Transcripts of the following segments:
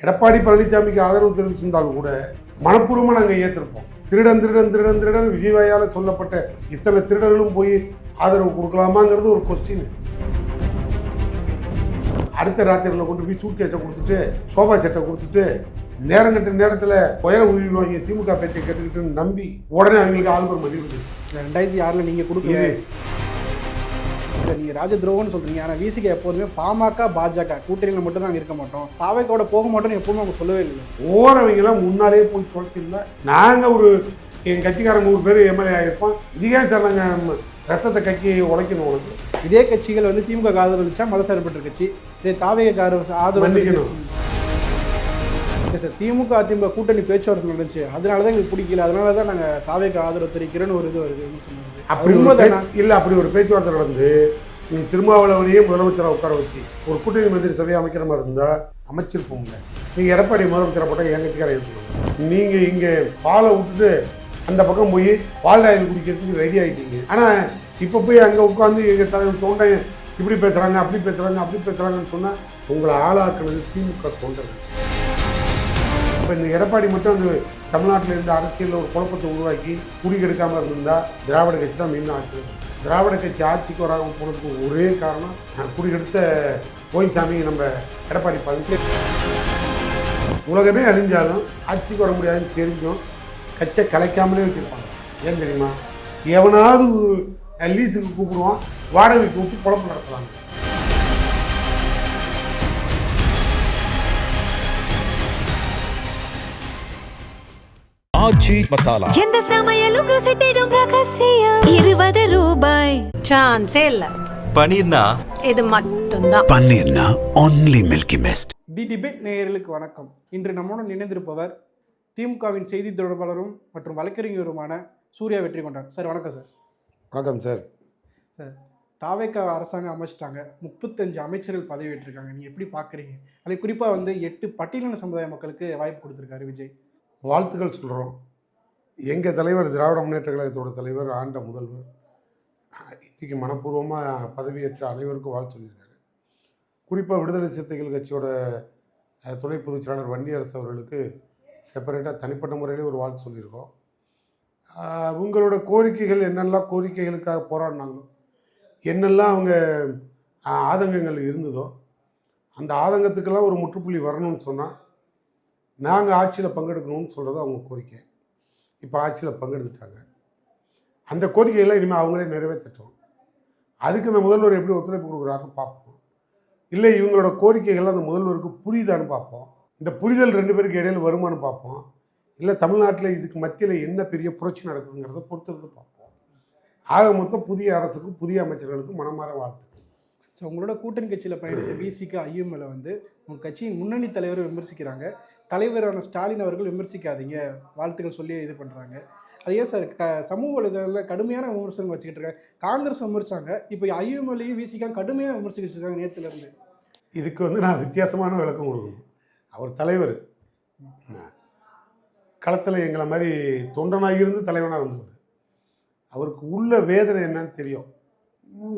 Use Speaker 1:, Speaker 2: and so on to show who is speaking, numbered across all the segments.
Speaker 1: எடப்பாடி பழனிசாமிக்கு ஆதரவு தெரிவிச்சிருந்தாலும் கூட மனப்பூர்வமாக நாங்கள் ஏற்றிருப்போம். திருடன் திருடன் திருடன் திருடன் விஜய்வாயால் சொல்லப்பட்ட இத்தனை திருடர்களும் போய் ஆதரவு கொடுக்கலாமாங்கிறது ஒரு கொஸ்டின். அடுத்த ராத்திரியில் கொண்டு போய் சூட் கேஸை கொடுத்துட்டு சோபா செட்டை கொடுத்துட்டு நேரங்கட்ட நேரத்தில் உயர உயிரிடுவாங்க திமுக பேச்சை கேட்டுக்கிட்டு நம்பி உடனே அவங்களுக்கு ஆளுநர் மதிவு
Speaker 2: 2006 நீங்கள் கொடுக்குது. நீங்கள் ராஜ துரோகம்னு சொல்கிறீங்க. ஆனால் விசிக எப்போதுமே பாமக பாஜக கூட்டணியில் மட்டும் தான் இருக்க மாட்டோம், தாவைக்கோட போக மாட்டோம்னு எப்போதுமே அவங்க சொல்லவே இல்லை.
Speaker 1: ஓரவங்களாம் முன்னாலே போய் தொலைச்சிருந்தா நாங்கள் ஒரு என் கட்சிக்காரங்க 100 பேர் எம்எல்ஏ ஆகிருப்போம். இதுக்கே சார் நாங்கள் ரத்தத்தை கக்கி உடைக்கணும். உனக்கு
Speaker 2: இதே கட்சிகள் வந்து திமுக ஆதரவளிச்சா மதசார்பற்ற கட்சி, இதே தாவைக்கு ஆதரவு சார். திமுக அதிமுக கூட்டணி பேச்சுவார்த்தை நடந்துச்சு, அதனால தான் எங்களுக்கு பிடிக்கல, அதனால தான் நாங்கள் தாவைக்கு ஆதரவு தெரிவிக்கிறேன்னு ஒரு இது வருது.
Speaker 1: அப்படி இல்லை, அப்படி ஒரு பேச்சுவார்த்தை நடந்து திருமாவளவனையே முதலமைச்சராக உட்கார வச்சு ஒரு கூட்டணி மந்திரி சபையை அமைக்கிற மாதிரி இருந்தால் அமைச்சிருப்போம்ல. நீங்கள் எடப்பாடி முதலமைச்சரை போட்டால் என் கட்சிக்கார ஏற்றுக்கணும். நீங்கள் இங்கே பாலை விட்டுட்டு அந்த பக்கம் போய் பால் ஆயில் குடிக்கிறதுக்கு ரெடி ஆகிட்டீங்க. ஆனால் இப்போ போய் அங்கே உட்காந்து எங்கள் தலைவர் தொண்டையன் இப்படி பேசுகிறாங்க அப்படி பேசுகிறாங்க அப்படி பேசுகிறாங்கன்னு சொன்னால் உங்களை ஆளாக்குனது திமுக தொண்டர்கள். இப்போ இந்த எடப்பாடி மட்டும் அந்த தமிழ்நாட்டில் இருந்த அரசியலில் ஒரு குழப்பத்தை உருவாக்கி குடி கெடுக்காமல் இருந்திருந்தால் திராவிட கட்சி தான் மீண்டும் ஆட்சி. திராவிட கட்சி ஆட்சிக்கு வராமல் போனதுக்கு ஒரே காரணம் குடி கெடுத்த கோயின்சாமி நம்ம எடப்பாடி பழனிசாமி. உலகமே அழிஞ்சாலும் ஆட்சிக்கு வர முடியாதுன்னு தெரிஞ்சும் கட்சியை கலைக்காமலே வச்சுருப்பாங்க. ஏன் தெரியுமா? எவனாவது லீஸுக்கு கூப்பிடுவான், வாடகை கூப்பிட்டு குழப்பம் நடத்துவாங்க.
Speaker 3: மசாலா
Speaker 4: எந்த சமையலும் ருசி தேடும் ரகசியம் 20 ரூபாய். சான்ஸே இல்ல.
Speaker 3: பனீர்னா
Speaker 4: இது மட்டும்தான்.
Speaker 5: பன்னீர்னா only milky mist.
Speaker 2: தி டிபேட் நேயர்களுக்கு வணக்கம். இன்று நம்முடன் இணைந்திருப்பவர் திமுகவின் செய்தி தொடர்பாளரும் மற்றும் வழக்கறிஞருமான சூர்யா வெற்றிகொண்டான். சார் வணக்கம் சார்.
Speaker 1: வணக்கம் சார்.
Speaker 2: சார், தாவேக்கா அரசாங்கம் அமைச்சிட்டாங்க, 35 அமைச்சர்கள் பதவியேற்றிருக்காங்க. நீங்கள் எப்படி பார்க்குறீங்க? அதில் குறிப்பாக வந்து 8 பட்டியலின சமுதாய மக்களுக்கு வாய்ப்பு கொடுத்துருக்காரு விஜய்.
Speaker 1: வாழ்த்துக்கள் சொல்கிறோம். எங்கள் தலைவர் திராவிட முன்னேற்ற கழகத்தோட தலைவர், ஆண்ட முதல்வர் இன்றைக்கி மனப்பூர்வமாக பதவியேற்ற அனைவருக்கும் வாழ்த்து சொல்லியிருக்காரு. குறிப்பாக விடுதலை சிறுத்தைகள் கட்சியோட துணை பொதுச் செயலாளர் வன்னியரசு அவர்களுக்கு செப்பரேட்டாக தனிப்பட்ட முறையிலே ஒரு வாழ்த்து சொல்லியிருக்கோம். உங்களோட கோரிக்கைகள் என்னெல்லாம் கோரிக்கைகளுக்காக போராடினாங்களோ, என்னெல்லாம் அவங்க ஆதங்கங்கள் இருந்ததோ அந்த ஆதங்கத்துக்கெல்லாம் ஒரு முற்றுப்புள்ளி வரணும்னு சொன்னால் நாங்கள் ஆட்சியில் பங்கெடுக்கணும்னு சொல்கிறது அவங்க கோரிக்கை. இப்போ ஆட்சியில் பங்கெடுத்துட்டாங்க. அந்த கோரிக்கையெல்லாம் இனிமேல் அவங்களே நிறைவேற்றட்டும். அதுக்கு இந்த முதல்வர் எப்படி ஒத்துழைப்பு கொடுக்குறாருன்னு பார்ப்போம். இல்லை இவங்களோட கோரிக்கைகள்லாம் அந்த முதல்வருக்கு புரியுதான்னு பார்ப்போம். இந்த புரிதல் 2 பேருக்கு இடையில் வருமானு பார்ப்போம். இல்லை தமிழ்நாட்டில் இதுக்கு மத்தியில் என்ன பெரிய புரட்சி நடக்குதுங்கிறத பொறுத்திருந்து பார்ப்போம். ஆக மொத்தம் புதிய அரசுக்கும் புதிய அமைச்சர்களுக்கும் மனமாற வாழ்த்துக்கள்.
Speaker 2: ஸோ உங்களோட கூட்டணி கட்சியில் பயணித்த விசிக்கு ஐஎம்எல் வந்து உங்கள் கட்சியின் முன்னணி தலைவரை விமர்சிக்கிறாங்க. தலைவரான ஸ்டாலின் அவர்கள் விமர்சிக்காதீங்க, வாழ்த்துக்கள் சொல்லி இது பண்ணுறாங்க. அது ஏன் சார் சமூக வலைதளத்தில் கடுமையான விமர்சனம் வச்சுக்கிட்டு இருக்காங்க? காங்கிரஸ் விமர்சிச்சாங்க, இப்போ ஐஎம்எல்லையும் விசிக்கா கடுமையாக விமர்சிக்கிட்டு இருக்காங்க நேற்றுலேருந்து.
Speaker 1: இதுக்கு வந்து நான் வித்தியாசமான விளக்கம் கொடுக்கணும். அவர் தலைவர், களத்தில் எங்களை மாதிரி தொண்டனாக இருந்து தலைவனாக வந்தவர். அவருக்கு உள்ள வேதனை என்னன்னு தெரியும்.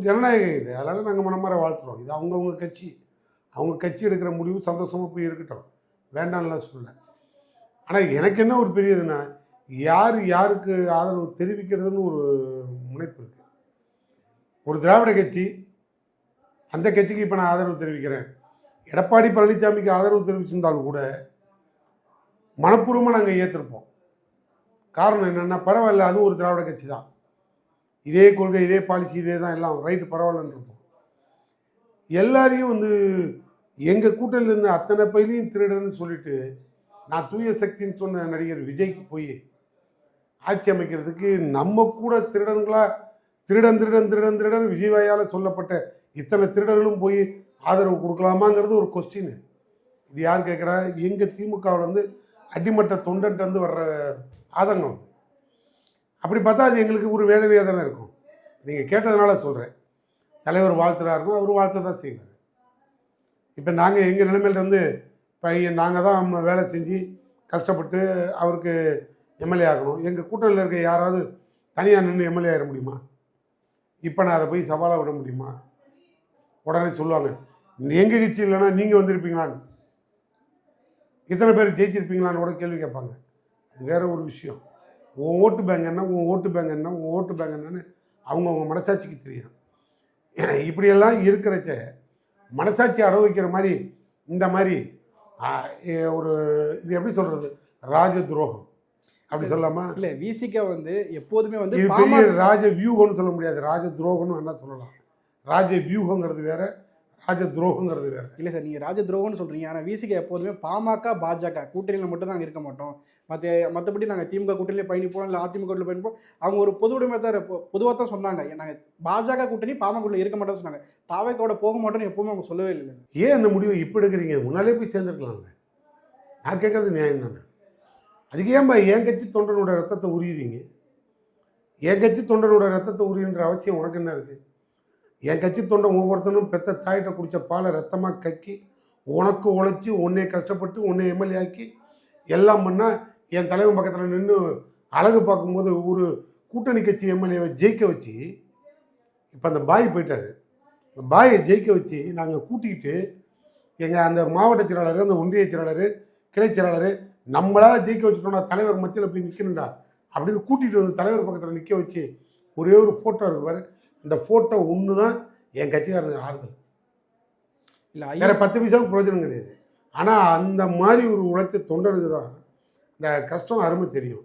Speaker 1: ஜனநாயகம் இது, அதனால் நாங்கள் மனமாற வாழ்த்துறோம். இது அவங்கவுங்க கட்சி, அவங்க கட்சி எடுக்கிற முடிவு சந்தோஷமாக போய் இருக்கட்டும், வேண்டாம்லாம் சொல்லலை. ஆனால் எனக்கு என்ன ஒரு பெரியதுன்னா, யார் யாருக்கு ஆதரவு தெரிவிக்கிறதுன்னு ஒரு முனைப்பு இருக்குது. ஒரு திராவிட கட்சி, அந்த கட்சிக்கு இப்போ நான் ஆதரவு தெரிவிக்கிறேன். எடப்பாடி பழனிசாமிக்கு ஆதரவு தெரிவிச்சிருந்தாலும் கூட மனப்பூர்வமாக நாங்கள் ஏற்றிருப்போம். காரணம் என்னென்னா, பரவாயில்ல அதுவும் ஒரு திராவிட கட்சி தான், இதே கொள்கை இதே பாலிசி இதே தான், எல்லாம் ரைட்டு பரவாயில்லன்னு இருப்போம். எல்லாரையும் வந்து எங்கள் கூட்டணியில் இருந்த அத்தனை பயிலையும் திருடன்னு சொல்லிட்டு நான் தூய சக்தின்னு சொன்ன நடிகர் விஜய்க்கு போய் ஆட்சி அமைக்கிறதுக்கு நம்ம கூட திருடன்களா திருடன் திருடன் திருடன் திருடன் விஜய்வாயால் சொல்லப்பட்ட இத்தனை திருடர்களும் போய் ஆதரவு கொடுக்கலாமாங்கிறது ஒரு கொஸ்டின். இது யார் கேட்குறா? எங்கள் திமுகவில் வந்து அடிமட்ட தொண்டன்ட்டு வந்து வர்ற ஆதங்கம் வந்து. அப்படி பார்த்தா அது எங்களுக்கு ஒரு வேதனையாக தானே இருக்கும். நீங்கள் கேட்டதுனால சொல்கிறேன். தலைவர் வாழ்த்துறாருன்னா அவர் வாழ்த்த தான் செய்வார். இப்போ நாங்கள் எங்கள் நிலைமையிலேருந்து பையன் நாங்கள் தான் வேலை செஞ்சு கஷ்டப்பட்டு அவருக்கு எம்எல்ஏ ஆகணும். எங்கள் கூட்டணியில் இருக்க யாராவது தனியாக நின்று எம்எல்ஏ ஆகிட முடியுமா? இப்போ நான் அதை போய் சவாலாக விட முடியுமா? உடனே சொல்லுவாங்க, எங்கள் கட்சி இல்லைன்னா நீங்கள் வந்திருப்பீங்களான்னு. இத்தனை பேர் ஜெயிச்சிருப்பீங்களான்னு கூட கேள்வி கேட்பாங்க. அது வேற ஒரு விஷயம். உன் ஓட்டு பேங்க் என்ன, உன் ஓட்டு பேங்க் என்ன, உன் ஓட்டு பேங்க் என்னன்னு அவங்கவுங்க மனசாட்சிக்கு தெரியும். இப்படியெல்லாம் இருக்கிறச்ச மனசாட்சி அடவு வைக்கிற மாதிரி இந்த மாதிரி ஒரு இது எப்படி சொல்கிறது, ராஜ துரோகம் அப்படி சொல்லலாமா?
Speaker 2: இல்லை, விசிகா வந்து எப்போதுமே வந்து
Speaker 1: இது பெரிய ராஜ வியூகம்னு சொல்ல முடியாது, ராஜ துரோகம்னு என்ன சொல்லலாம். ராஜ வியூகங்கிறது வேற, ராஜ துரோகங்கிறது வேற.
Speaker 2: இல்லை சார், நீங்கள் ராஜ துரோகம்னு சொல்கிறீங்க. ஆனால் விசிகா எப்போதுமே பாமக பாஜக கூட்டணியில் மட்டும் தான் இருக்க மாட்டோம். மற்றபடி நாங்கள் திமுக கூட்டணியிலே பயணிப்போம், இல்லை அதிமுக கூட்டணியில் பயணிப்போம். அவங்க ஒரு பொதுவுடைமை தான் பொதுவாக தான் சொன்னாங்க. நாங்கள் பாஜக கூட்டணி பாமக இருக்க மாட்டோம்னு சொன்னாங்க. தாவேக்கோட போக மாட்டோம்னு எப்பவுமே அவங்க சொல்லவே இல்லை.
Speaker 1: ஏன் அந்த முடிவை இப்போ எடுக்கிறீங்க? முன்னாலே போய் சேர்ந்துருக்கலாம்ல. நான் கேட்குறது நியாயம் தானே. அதுக்கு ஏன்பா என் கட்சி தொண்டனோட ரத்தத்தை உரியுறீங்க? என் கட்சி தொண்டனோட ரத்தத்தை உரியுன்ற அவசியம் உனக்கு என்ன இருக்குது? என் கட்சி தொண்டன் ஒவ்வொருத்தனும் பெத்த தாயிட்ட குடித்த பாலை ரத்தமாக கக்கி உனக்கு உழைச்சி உன்னை கஷ்டப்பட்டு உன்னை எம்எல்ஏ ஆக்கி எல்லாம் பண்ணால் என் தலைவன் பக்கத்தில் நின்று அழகு பார்க்கும்போது ஒரு கூட்டணி கட்சி எம்எல்ஏவை ஜெயிக்க வச்சு, இப்போ அந்த பாய் போயிட்டார், அந்த பாயை ஜெயிக்க வச்சு நாங்கள் கூட்டிக்கிட்டு எங்கள் அந்த மாவட்ட செயலாளர், அந்த ஒன்றிய செயலாளர், கிளை செயலாளர் நம்மளால் ஜெயிக்க வச்சுட்டோம்னா தலைவர் மத்தியில் போய் நிற்கணும்டா அப்படின்னு கூட்டிகிட்டு வந்து தலைவர் பக்கத்தில் நிற்க வச்சு ஒரே ஒரு ஃபோட்டோ இருக்குவார். இந்த ஃபோட்டோ ஒன்று தான் என் கட்சிக்காரனுக்கு ஆறுதல்.
Speaker 2: இல்லை,
Speaker 1: வேறு 10 பைசாவுக்கு பிரயோஜனம் கிடையாது. ஆனால் அந்த மாதிரி ஒரு உழைச்ச தொண்டனுக்கு தான் இந்த கஷ்டம் அருமை தெரியும்.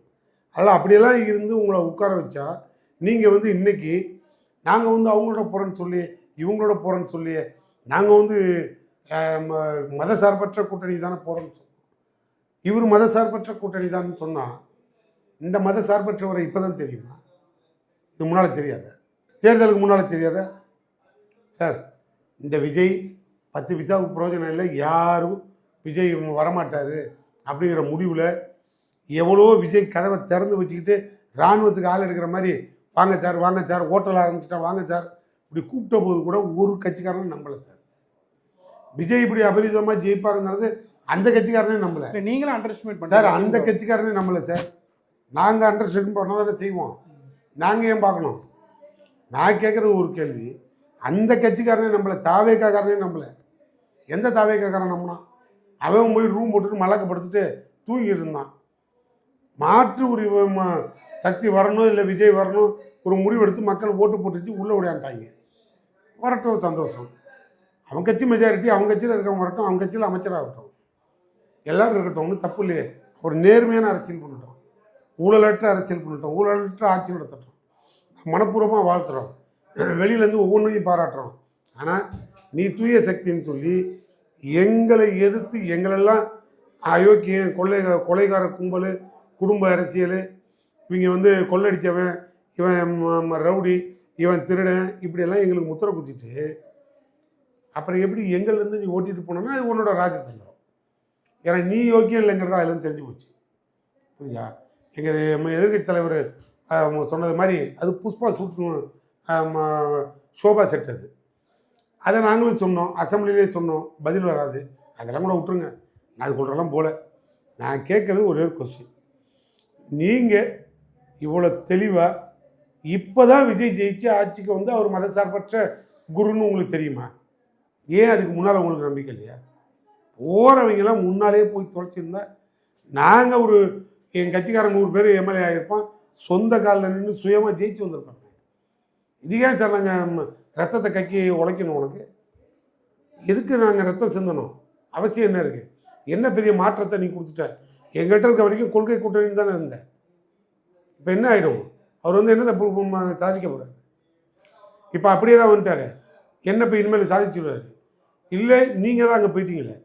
Speaker 1: அதனால் அப்படியெல்லாம் இருந்து உங்களை உட்கார வச்சா நீங்கள் வந்து இன்றைக்கி நாங்கள் வந்து அவங்களோட போகிறேன்னு சொல்லி இவங்களோட போகிறேன்னு சொல்லி நாங்கள் வந்து மதசார்பற்ற கூட்டணி தானே போகிறோன்னு சொன்னோம். இவர் மதசார்பற்ற கூட்டணி தான் சொன்னால் இந்த மதசார்பற்றவரை இப்போ தான் தெரியுமா? இது முன்னால் தெரியாத? தேர்தலுக்கு முன்னால் தெரியாத? சார், இந்த விஜய் 10 பைசாவுக்கு பிரயோஜனம் இல்லை, யாரும் விஜய் வரமாட்டார் அப்படிங்கிற முடிவில் எவ்வளோ விஜய் கதவை திறந்து வச்சுக்கிட்டு இராணுவத்துக்கு ஆள் எடுக்கிற மாதிரி வாங்க சார் வாங்க சார், ஹோட்டல் ஆரம்பிச்சிட்டேன் வாங்க சார் இப்படி கூப்பிட்ட போது கூட ஒரு கட்சிக்காரனும் நம்பலை சார். விஜய் இப்படி அபரிதமாக ஜெயிப்பாருங்கிறது அந்த கட்சிக்காரனே நம்பலை.
Speaker 2: நீங்களும் அண்டர்ஸ்டிமேட்
Speaker 1: சார், அந்த கட்சிக்காரனே நம்பலை சார். நாங்கள் அண்டர்ஸ்டிமேட் பண்ண தானே செய்வோம். நாங்கள் ஏன் பார்க்கணும்? நான் கேட்குறது ஒரு கேள்வி. அந்த கட்சிக்காரனே நம்பலை, தாவேக்காரனே நம்பலை. எந்த தாவேக்காரன் நம்பினான்? அவன் போய் ரூம் போட்டுட்டு மலக்கப்படுத்திட்டு தூங்கிட்டு இருந்தான். மாற்று ஒரு சக்தி வரணும், இல்லை விஜய் வரணும் ஒரு முடிவெடுத்து மக்கள் ஓட்டு போட்டுச்சு உள்ளே விளையாண்டாங்க. வரட்டும், சந்தோஷம். அவன் கட்சி மெஜாரிட்டி, அவன் கட்சியில் இருக்கவங்க வரட்டும், அவன் கட்சியில் அமைச்சராகட்டும், எல்லோரும் இருக்கட்டும், ஒன்றும் தப்பு இல்லையே. ஒரு நேர்மையான அரசியல் பண்ணிட்டோம், ஊழலற்ற அரசியல் பண்ணிட்டோம், ஊழலற்ற ஆட்சி நடத்தட்டும். மனப்பூர்வமாக வாழ்த்துறோம், வெளியிலேருந்து ஒவ்வொன்றையும் பாராட்டுறோம். ஆனால் நீ தூய சக்தின்னு சொல்லி எங்களை எதிர்த்து எங்களெல்லாம் அயோக்கியம், கொலைகார கும்பல், குடும்ப அரசியல், இவங்க வந்து கொள்ளடித்தவன், இவன் ரவுடி, இவன் திருடன், இப்படியெல்லாம் எங்களுக்கு முத்திரை குத்திட்டு அப்புறம் எப்படி எங்கள்லேருந்து நீ ஓட்டிகிட்டு போனோன்னா அது உன்னோட ராஜதந்திரம். ஏன்னா நீ யோக்கியம் இல்லைங்கிறதா அதுலேருந்து தெரிஞ்சு போச்சு. புரியுதா? எங்கள் எதிர்கட்சி தலைவர் சொன்னது மாதிரி அது புஷ்பா சூட்டு ஷோபா செட். அதை நாங்களும் சொன்னோம், அசம்பிளிலே சொன்னோம், பதில் வராது. அதெல்லாம் கூட விட்டுருங்க, நான் அது சொல்கிறலாம் போல. நான் கேட்குறது ஒரே ஒரு கொஸ்டின். நீங்கள் இவ்வளோ தெளிவாக இப்போ தான் விஜய் ஜெயிச்சு ஆட்சிக்கு வந்து அவர் மதசார்பற்ற குருன்னு உங்களுக்கு தெரியுமா? ஏன் அதுக்கு முன்னால் உங்களுக்கு நம்பிக்கை இல்லையா? போகிறவங்கெல்லாம் முன்னாலே போய் தொலைச்சிருந்தா நாங்கள் ஒரு என் கட்சிக்காரன் 100 பேர் எம்எல்ஏ ஆகியிருப்பான், சொந்த காலில் நின்று சுயமாக ஜெயிச்சு வந்திருப்பாங்க. இதுக்கே சார் நாங்கள் ரத்தத்தை கக்கி உழைக்கணும்? உனக்கு எதுக்கு நாங்கள் ரத்தம் சிந்தணும்? அவசியம் என்ன இருக்குது? என்ன பெரிய மாற்றத்தை நீ கொடுத்துட்ட? எங்கள்கிட்ட இருக்க வரைக்கும் கொள்கை கூட்டணி தானே இருந்தேன். இப்போ என்ன ஆகிடும்? அவர் வந்து என்ன சாதிக்க போகிறார்? இப்போ அப்படியே தான் வந்துட்டார். என்ன இப்போ இனிமேல் சாதிச்சுடுவார்? இல்லை, நீங்கள் தான் அங்கே போயிட்டீங்களே,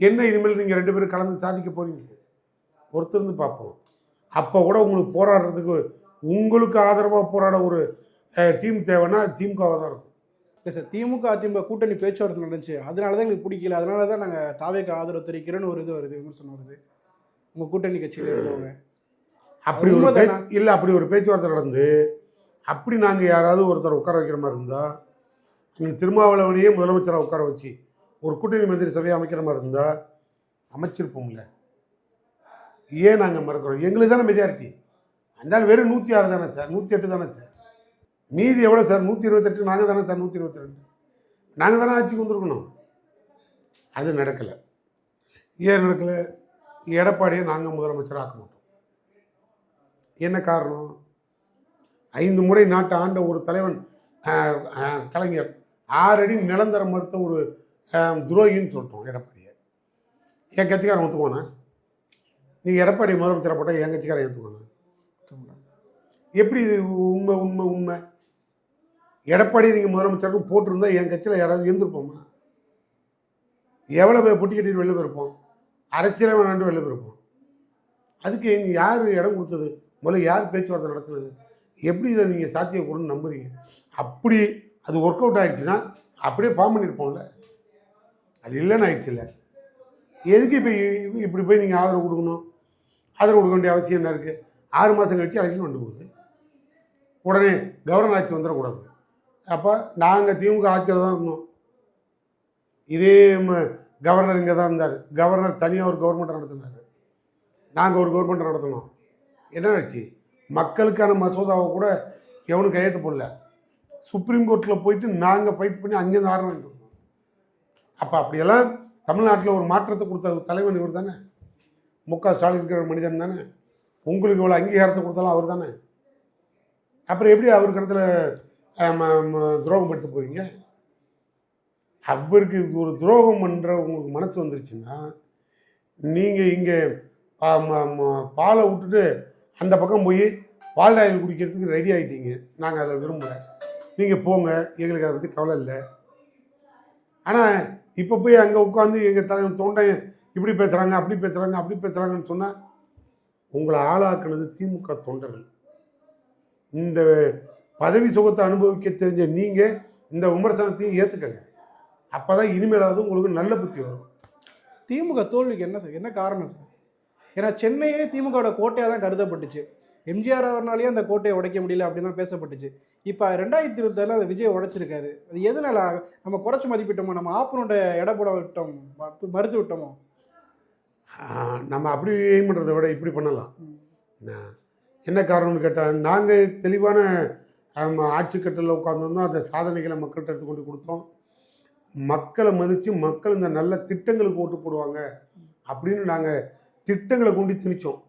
Speaker 1: என்ன இனிமேல் நீங்கள் 2 பேரும் கலந்து சாதிக்க போகிறீங்க? பொறுத்திருந்து பார்ப்போம். அப்போ கூட உங்களுக்கு போராடுறதுக்கு, உங்களுக்கு ஆதரவாக போராட ஒரு டீம் தேவைன்னா திமுகவாக தான் இருக்கும்.
Speaker 2: இல்லை சார், திமுக அதிமுக கூட்டணி பேச்சுவார்த்தை நடந்துச்சு, அதனால தான் எங்களுக்கு பிடிக்கல, அதனால தான் நாங்கள் தாவேக்கு ஆதரவு தெரிவிக்கிறோன்னு ஒரு இது வருது, விமர்சனம் வருது உங்கள் கூட்டணி கட்சியில் இருந்தவங்க.
Speaker 1: அப்படி ஒரு இல்லை, அப்படி ஒரு பேச்சுவார்த்தை நடந்து அப்படி நாங்கள் யாராவது ஒருத்தர் உட்கார வைக்கிற மாதிரி இருந்தால், திருமாவளவனையே முதலமைச்சராக உட்கார வச்சு ஒரு கூட்டணி மந்திரி சபையை அமைக்கிற மாதிரி இருந்தால் அமைச்சிருப்போம்ல. ஏன் நாங்கள் மறக்கிறோம்? எங்களுக்கு தானே மெஜாரிட்டி. அதனால வெறும் 106 தானே சார், 108 தானே சார். மீதி எவ்வளோ சார்? 128. நாங்கள் தானே சார் 122. நாங்கள் தானே ஆட்சிக்கு வந்துருக்கணும். அது நடக்கலை. ஏன் நடக்கலை? எடப்பாடியை நாங்கள் முதலமைச்சர் ஆக்க மாட்டோம். என்ன காரணம்? 5 முறை நாட்டை ஆண்ட ஒரு தலைவன் கலைஞர் 6 அடி நிலந்தர மறுத்த ஒரு துரோகின்னு சொல்லிட்டோம் எடப்பாடியை. என் கட்சிக்காரன் ஒத்துக்குவானா? நீங்கள் எடப்பாடி முதலமைச்சராக போட்டால் என் கட்சிக்காரன் ஏற்றுக்குவானா? எப்படி இது உண்மை உண்மை உண்மை? எடப்பாடி நீங்கள் முதலமைச்சருக்கு போட்டிருந்தா என் கட்சியில் யாராவது இருந்திருப்போமா? எவ்வளோ பேர் பொட்டி கட்டிட்டு வெளில போயிருப்போம், அரசியலே வேணாண்டு வெளில போயிருப்போம். அதுக்கு யார் இடம் கொடுத்தது? முதல்ல யார் பேச்சுவார்த்தை நடத்துனது? எப்படி இதை நீங்கள் சாத்தியக்கூடன்னு நம்புறீங்க? அப்படி அது ஒர்க் அவுட் ஆகிடுச்சுன்னா அப்படியே ஃபார்ம் பண்ணியிருப்போம்ல. அது இல்லைன்னு ஆயிடுச்சு இல்லை. எதுக்கு இப்போ இப்படி போய் நீங்கள் ஆதரவு கொடுக்கணும்? ஆதரவு கொடுக்க வேண்டிய அவசியம் என்ன இருக்குது? 6 மாதம் கழிச்சு எலெக்ஷன் வந்து போகுது. உடனே கவர்னர் ஆட்சி வந்துடக்கூடாது. அப்போ நாங்கள் திமுக ஆட்சியில் தான் இருந்தோம். இதே கவர்னர் இங்கே தான் இருந்தார். கவர்னர் தனியாக ஒரு கவர்மெண்ட்டை நடத்தினார். நாங்கள் ஒரு கவர்மெண்ட்டை நடத்தினோம். என்ன ஆச்சு? மக்களுக்கான மசோதாவை கூட எவனும் கையெழுத்து போடல. சுப்ரீம் கோர்ட்டில் போயிட்டு நாங்கள் ஃபைட் பண்ணி அங்கேருந்து ஆர்டர் வாங்கிட்டு வந்தோம். அப்போ அப்படியெல்லாம் தமிழ்நாட்டில் ஒரு மாற்றத்தை கொடுத்த தலைவன் இவர் தானே. முக ஸ்டாலின் இருக்கிற மனிதன் தானே. உங்களுக்கு இவ்வளோ அங்கீகாரத்தை கொடுத்தாலும் அவர் தானே. அப்புறம் எப்படி அவருக்கு இடத்துல துரோகம் பண்ணிட்டு போவீங்க? அவருக்கு ஒரு துரோகம் பண்ணுற உங்களுக்கு மனசு வந்துருச்சுன்னா நீங்கள் இங்கே பாலை விட்டுட்டு அந்த பக்கம் போய் பால் ஆயில் குடிக்கிறதுக்கு ரெடி ஆகிட்டீங்க. நாங்கள் அதில் விரும்பலை. நீங்கள் போங்க, எங்களுக்கு அதை பற்றி கவலை இல்லை. ஆனால் இப்போ போய் அங்கே உட்காந்து எங்கள் தலைவன் தொண்டை இப்படி பேசுகிறாங்க, அப்படி பேசுகிறாங்க, அப்படி பேசுகிறாங்கன்னு சொன்னால் உங்களை ஆளாக்குனது திமுக தொண்டர்கள். இந்த பதவி சுகத்தை அனுபவிக்க தெரிஞ்ச நீங்கள் இந்த விமர்சனத்தையும் ஏற்றுக்கங்க. அப்போ தான் இனிமேலாவது உங்களுக்கு நல்ல புத்தி வரும்.
Speaker 2: திமுக தோல்விக்கு என்ன சார், என்ன காரணம் சார்? ஏன்னா சென்னையே திமுகவோட கோட்டையாக தான் கருதப்பட்டுச்சு. எம்ஜிஆர் அவர்னாலேயே அந்த கோட்டையை உடைக்க முடியல அப்படின்னு தான் பேசப்பட்டுச்சு. இப்போ 2027 அதை விஜய் உடைச்சிருக்காரு. அது எதனால? நம்ம குறைச்சி மதிப்பிட்டோமோ? நம்ம ஆப்பனோட எடை போட விட்டோம், மறுத்து விட்டோமோ?
Speaker 1: நம்ம அப்படி எய்ம் பண்ணுறதை விட இப்படி பண்ணலாம். என்ன காரணம்னு கேட்டால், நாங்கள் தெளிவான ஆட்சி கட்டலில் உட்காந்துருந்தோம். அந்த சாதனைகளை மக்கள்கிட்ட எடுத்து கொண்டு கொடுத்தோம். மக்களை மதித்து மக்கள் இந்த நல்ல திட்டங்களுக்கு ஓட்டு போடுவாங்க அப்படின்னு நாங்கள் திட்டங்களை கொண்டு திணிச்சோம்.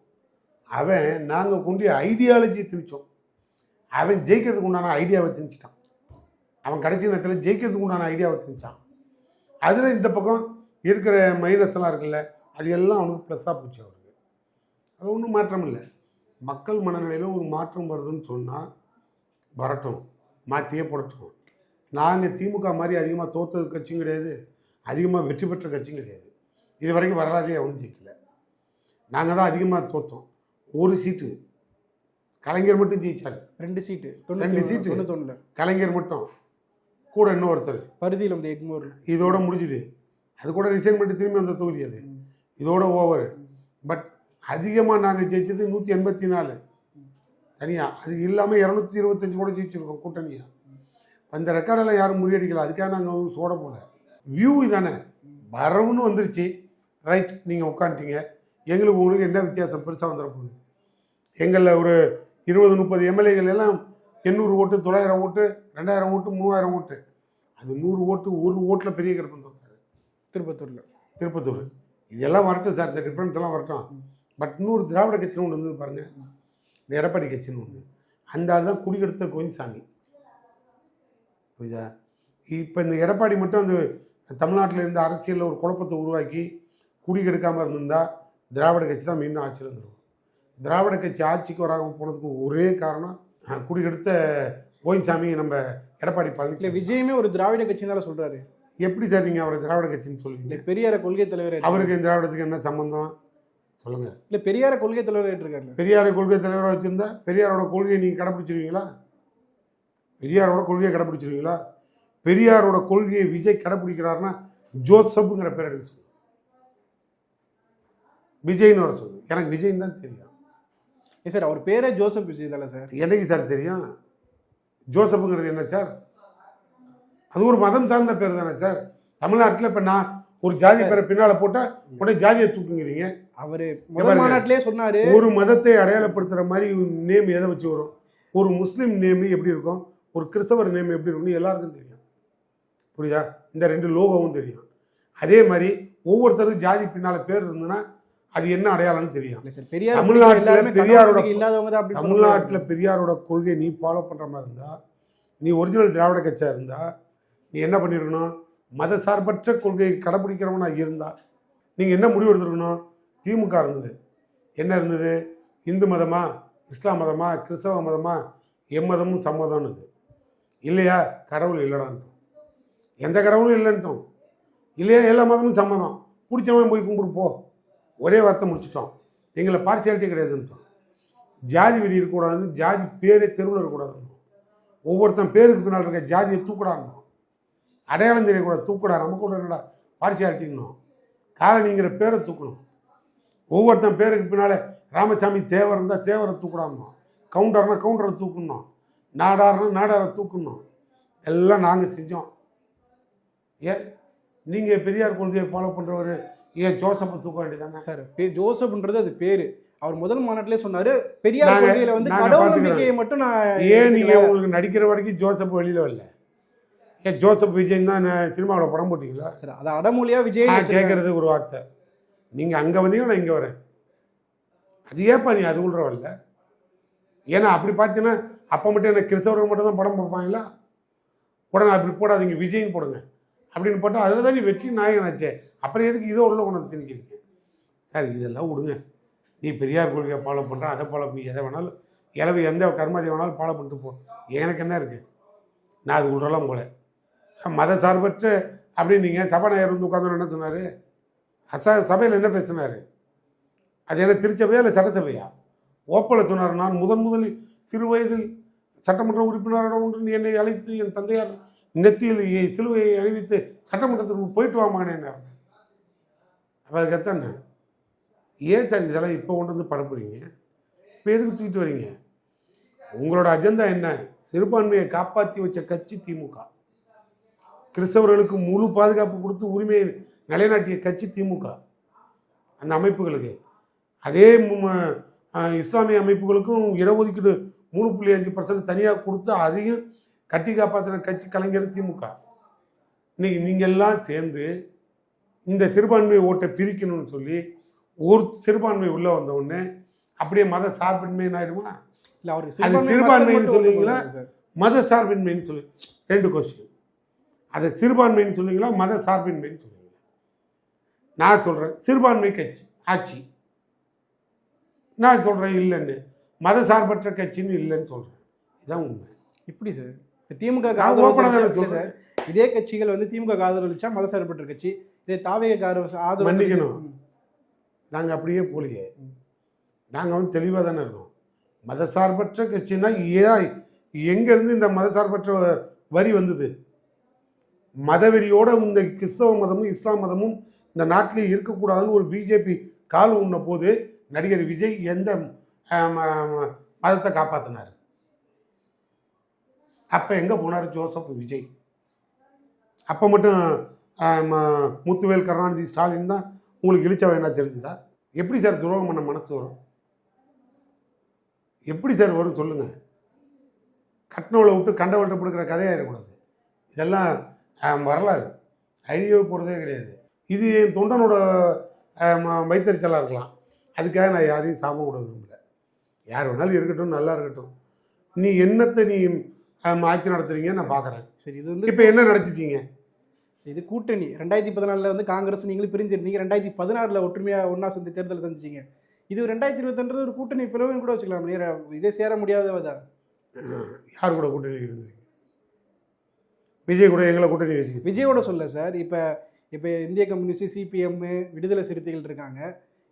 Speaker 1: அவன் நாங்கள் கொண்டு ஐடியாலஜி திணிச்சோம். அவன் ஜெயிக்கிறதுக்கு உண்டான ஐடியாவை திணிச்சிட்டான். அவன் கடைசி நேரத்தில் ஜெயிக்கிறதுக்கு உண்டான ஐடியாவை திணிச்சான். அதில் இந்த பக்கம் இருக்கிற மைனஸ் எல்லாம் இருக்குல்ல, அது எல்லாம் அவனுக்கு ப்ளஸ்ஸாக போச்சு. அவருக்கு அது ஒன்றும் மாற்றம் இல்லை. மக்கள் மனநிலையில் ஒரு மாற்றம் வருதுன்னு சொன்னால் வரட்டும், மாற்றியே போடட்டும். நாங்கள் திமுக மாதிரி அதிகமாக தோற்றது கட்சியும் கிடையாது, அதிகமாக வெற்றி பெற்ற கட்சியும் கிடையாது. இது வரைக்கும் வரலாறுலேயே அவனும் ஜெயிக்கல. நாங்கள் தான் அதிகமாக தோற்றோம். 1 சீட்டு கலைஞர் மட்டும் ஜெயிச்சார்.
Speaker 2: 2 சீட்டு
Speaker 1: 2 சீட்டு
Speaker 2: 91
Speaker 1: கலைஞர் மட்டும், கூட இன்னொருத்தர்
Speaker 2: பருதியில் வந்து எக்மோர்.
Speaker 1: இதோட முடிஞ்சுது. அது கூட ரிசைன் பண்ணிட்டு திரும்பி வந்த தொகுதி அது. இதோட ஓவர். பட் அதிகமாக நாங்கள் ஜெயிச்சது 184 தனியாக. அது இல்லாமல் 225 கூட ஜெயிச்சிருக்கோம் கூட்டணியாக. அந்த ரெக்கார்டெல்லாம் யாரும் முறியடிக்கல. அதுக்காக நாங்கள் சோட போல. வியூ இதானே, வரவுன்னு வந்துருச்சு. ரைட், நீங்கள் உட்காந்துட்டீங்க. எங்களுக்கு உங்களுக்கு என்ன வித்தியாசம் பெருசாக வந்துட போகுது? எங்களில் ஒரு 20-30 எம்எல்ஏகள் எல்லாம் 800 ஓட்டு, 900 ஓட்டு, 2000 ஓட்டு, 3000 ஓட்டு. அது 100 ஓட்டு, ஒரு ஓட்டில் பெரிய கருப்பம் தோத்தார் திருப்பத்தூர். இதெல்லாம் வரட்டும் சார், இந்த டிஃப்ரென்ஸ் எல்லாம் வரட்டும். பட் இன்னொரு திராவிட கட்சின்னு ஒன்று இருந்தது பாருங்கள், இந்த எடப்பாடி கட்சின்னு ஒன்று. அந்த ஆள் தான் குடிக்கெடுத்த கோயின்சாமி. புரியுதா? இப்போ இந்த எடப்பாடி மட்டும் அந்த தமிழ்நாட்டில் இருந்த அரசியலில் ஒரு குழப்பத்தை உருவாக்கி குடி கெடுக்காமல் இருந்திருந்தால் திராவிட கட்சி தான் மீண்டும் ஆட்சியில் இருந்துருக்கும். திராவிட கட்சி ஆட்சிக்கு வராமல் போனதுக்கு ஒரே காரணம் குடி கெடுத்த கோயின்சாமி நம்ம எடப்பாடி பழனிசாமி.
Speaker 2: விஜயமே ஒரு திராவிட கட்சி தான் சொல்கிறாரு.
Speaker 1: எப்படி சார் நீங்கள் அவரை திராவிட கட்சின்னு சொல்லுவீங்க?
Speaker 2: பெரியார கொள்கை தலைவர்.
Speaker 1: அவருக்கு திராவிடத்துக்கு என்ன சம்பந்தம் சொல்லுங்கள்?
Speaker 2: இல்லை, பெரியார கொள்கை தலைவர் ஏற்றிருக்காரு.
Speaker 1: பெரியாரை கொள்கை தலைவராக வச்சுருந்தா பெரியாரோட கொள்கையை நீங்கள் கடைப்பிடிச்சிருவீங்களா? பெரியாரோட கொள்கையை கடைப்பிடிச்சிருவீங்களா? பெரியாரோட கொள்கையை விஜய் கடைப்பிடிக்கிறாருன்னா ஜோசப்புங்கிற பேர் எடுக்க சொல்லு, விஜய்னு வர சொல்லு. எனக்கு விஜய்ன்னு தான் தெரியும்.
Speaker 2: சார், அவர் பேரே ஜோசப் விஜய் தானே சார்?
Speaker 1: என்னைக்கு சார் தெரியும்? ஜோசப்புங்கிறது என்ன சார்? அது ஒரு மதம் சார்ந்த பேர் தானே சார். தமிழ்நாட்டில் இப்போ நான் ஒரு ஜாதி பேரை பின்னால் போட்டால் உடனே ஜாதியை தூக்குங்கிறீங்க.
Speaker 2: அவர் முதல் மாநாட்டிலே சொன்னார்,
Speaker 1: ஒரு மதத்தை அடையாளப்படுத்துகிற மாதிரி நேம் எதை வச்சு வரும்? ஒரு முஸ்லீம் நேம் எப்படி இருக்கும், ஒரு கிறிஸ்தவர் நேம் எப்படி இருக்கும்னு எல்லாருக்கும் தெரியும். புரியுதா? இந்த 2 லோகமும் தெரியும். அதே மாதிரி ஒவ்வொருத்தருக்கும் ஜாதி பின்னால் பேர் இருந்ததுன்னா அது என்ன அடையாளம்னு தெரியும்.
Speaker 2: இல்லை சார், பெரியார்
Speaker 1: தமிழ்நாட்டுல
Speaker 2: எல்லாருமே
Speaker 1: பெரியாரோட
Speaker 2: கடவுள் இல்லாதவங்க தான் அப்படி
Speaker 1: தமிழ்நாட்டில் பெரியாரோட கொள்கை நீ ஃபாலோ பண்ணுற மாதிரி இருந்தால், நீ ஒரிஜினல் திராவிட கட்சியாக இருந்தால் நீ என்ன பண்ணியிருக்கணும்? மத சார்பற்ற கொள்கையை கடைப்பிடிக்கிறவனா இருந்தால் நீங்கள் என்ன முடிவு எடுத்துருக்கணும்? திமுக இருந்தது, என்ன இருந்தது? இந்து மதமா, இஸ்லாம் மதமா, கிறிஸ்தவ மதமா, எம்மதமும் சம்மதம்னுது இல்லையா? கடவுள் இல்லைடான்ட்டோம், எந்த கடவுளும் இல்லைன்ட்டோம் இல்லையா? எல்லா மதமும் சம்மதம், பிடிச்சவன் போய் கும்பிடு போ, ஒரே வார்த்தை முடிச்சிட்டோம். எங்களை பார்சியாலிட்டி கிடையாதுன்ட்டோம். ஜாதி வெறி இருக்கக்கூடாதுன்னு, ஜாதி பேரே தெருவில் இருக்கக்கூடாதுன்னு, ஒவ்வொருத்தன் பேருக்கு பின்னால் இருக்க ஜாதியை தூக்கடான்னு, அடையாளம் தெரியக்கூடாது, தூக்கடா, நமக்கு கூட என்னடா பார்சியாலிட்டின்னு, காலனிங்கிற பேரை தூக்கணும். ஒவ்வொருத்தன் பேருக்கு பின்னால் ராமசாமி தேவர் இருந்தால் தேவரை தூக்கடான்னு, கவுண்டர்னா கவுண்டரை தூக்கணும், நாடார்னா நாடாரை தூக்கணும். எல்லாம் நாங்கள் செஞ்சோம். ஏன் நீங்கள் பெரியார் கொள்கையை ஃபாலோ பண்ணுறவர் ஏன் ஜோசப்பை தூக்க வேண்டியதானே
Speaker 2: சார்? ஜோசப்ன்றது அது பேரு. அவர் முதல் மாநாட்டிலே சொன்னாரு பெரியார் கொள்கையில வந்து கடவுள் நம்பிக்கையை மட்டும் நான்
Speaker 1: ஏன் நீங்கள் உங்களுக்கு நடிக்கிற வரைக்கும் ஜோசப் வெளியில் வரல? ஏன் ஜோசப் விஜய் தான் சினிமாவில் படம் போட்டிங்களா?
Speaker 2: சார், அதை அடமொழியா விஜய்
Speaker 1: கேட்கறது ஒரு வார்த்தை. நீங்கள் அங்கே வந்தீங்கன்னா நான் இங்கே வரேன். அது ஏப்பா நீ அது உள்ள வரல? ஏன்னா அப்படி பார்த்தீங்கன்னா அப்போ மட்டும் என்ன கிறிஸ்தவர்கள் மட்டும் தான் படம் பார்ப்பாங்களா? உடனே அப்படி போடாதீங்க, விஜய்னு போடுங்க அப்படின்னு போட்டால் அதில் தான் நீ வெற்றி நாயகனாச்சே. அப்புறம் எதுக்கு இதோ உள்ள கொண்டு திணிக்கிறீங்க? சார் இதெல்லாம் விடுங்க. நீ பெரியார் கொள்கையை ஃபாலோ பண்ணுறான், அதை ஃபாலோ பண்ணி எதை வேணாலும் இளவு எந்த கர்மாதி வேணாலும் ஃபாலோ பண்ணிட்டு போ, எனக்கு என்ன இருக்குது? நான் அது விட்றலாம் போல. மத சார்பற்ற அப்படின்னு நீங்கள் சபாநாயகர் வந்து உட்காந்து என்ன சொன்னார்? சபையில் என்ன பேசினார்? அது என்ன திருச்சபையா இல்லை சட்டசபையா? ஓப்பலில் சொன்னார், நான் முதலில் சிறு வயதில் சட்டமன்ற உறுப்பினரிடம் ஒன்று என்னை அழைத்து என் தந்தையார் நெத்தியில் சிலுவையை அணிவித்து சட்டமன்றத்திற்கு போயிட்டு வாமானேன்னு. அப்போ அதுக்கத்தானே ஏன் சார் இதெல்லாம் இப்போ கொண்டு வந்து பரப்புறீங்க? இப்போ எதுக்கு தூக்கிட்டு வரீங்க? உங்களோட அஜெண்டா என்ன? சிறுபான்மையை காப்பாற்றி வச்ச கட்சி திமுக. கிறிஸ்தவர்களுக்கு முழு பாதுகாப்பு கொடுத்து உரிமையை நிலைநாட்டிய கட்சி திமுக. அந்த அமைப்புகளுக்கு அதே இஸ்லாமிய அமைப்புகளுக்கும் இடஒதுக்கீடு 3.5% தனியாக கொடுத்து அதையும் கட்டி காப்பாற்றின கட்சி கலைஞர் திமுக. இன்னைக்கு நீங்கள் எல்லாம் சேர்ந்து இந்த சிறுபான்மை ஓட்டை பிரிக்கணும்னு சொல்லி ஒரு சிறுபான்மை உள்ளே வந்தவுடனே அப்படியே மத சார்பின்மைன்னு ஆயிடுமா?
Speaker 2: இல்லை, அவருக்கு
Speaker 1: அது சிறுபான்மைன்னு சொல்லுவீங்களா மத சார்பின்மைன்னு சொல்லி? ரெண்டு கொஸ்டின். அதை சிறுபான்மைன்னு சொல்லுவீங்களா மத சார்பின்மைன்னு சொல்லுவீங்களா? நான் சொல்கிறேன் சிறுபான்மை கட்சி ஆட்சி, நான் சொல்கிறேன் இல்லைன்னு மத சார்பற்ற கட்சின்னு இல்லைன்னு சொல்கிறேன். இதுதான் உண்மை.
Speaker 2: இப்படி சார் இப்போ திமுக
Speaker 1: சார்
Speaker 2: இதே கட்சிகள் வந்து திமுக ஆதரவளிச்சா மத சார்பற்ற கட்சி, இதே தாவேக ஆதரவு
Speaker 1: மன்னிக்கணும், நாங்கள் அப்படியே போலியே. நாங்கள் வந்து தெளிவாக தானே இருக்கோம். மத சார்பற்ற கட்சின்னா எங்கேருந்து இந்த மத சார்பற்ற வரி வந்தது? மதவெறியோட இந்த கிறிஸ்தவ மதமும் இஸ்லாம் மதமும் இந்த நாட்டிலே இருக்கக்கூடாதுன்னு ஒரு பிஜேபி கால் உண்ண போது நடிகர் விஜய் எந்த மதத்தை காப்பாற்றினார்? அப்போ எங்கே போனார் ஜோசப் விஜய்? அப்போ மட்டும் முத்துவேல் கருணாநிதி ஸ்டாலின் தான் உங்களுக்கு இழிச்சா வேணா தெரிஞ்சுதா? எப்படி சார் துரோகம் பண்ண மனசு வரும்? எப்படி சார் வரும் சொல்லுங்கள்? கட்டினவளை விட்டு கண்டவள்கிட்ட கொடுக்குற கதையாகிடக்கூடாது. இதெல்லாம் வரலாறு அழியவே போகிறதே கிடையாது. இது என் தொண்டனோட வைத்தறிச்சலாக இருக்கலாம். அதுக்காக நான் யாரையும் சாபம் விட விரும்பல. யார் வேணாலும் இருக்கட்டும், நல்லா இருக்கட்டும். நீ என்னத்தை நீ ஆட்சி நடத்துறீங்க நான் பார்க்குறேன். சரி, இது வந்து இப்போ என்ன நடத்திட்டீங்க?
Speaker 2: சரி, இது கூட்டணி 2014 வந்து காங்கிரஸ் நீங்களும் பிரிஞ்சிருந்தீங்க, 2016 ஒற்றுமையாக ஒன்றா சேர்ந்து தேர்தல் சந்திச்சிங்க. இது 2022 ஒரு கூட்டணி பிளவுன்னு கூட வச்சுக்கலாம். இதே சேர முடியாததா?
Speaker 1: யார் கூட கூட்டணி இருந்தீங்க? விஜய் கூட எங்களை கூட்டணி வச்சு?
Speaker 2: விஜயோட சொல்ல சார். இப்போ இந்திய கம்யூனிஸ்ட், சிபிஎம், விடுதலை சிறுத்தைகள் இருக்காங்க.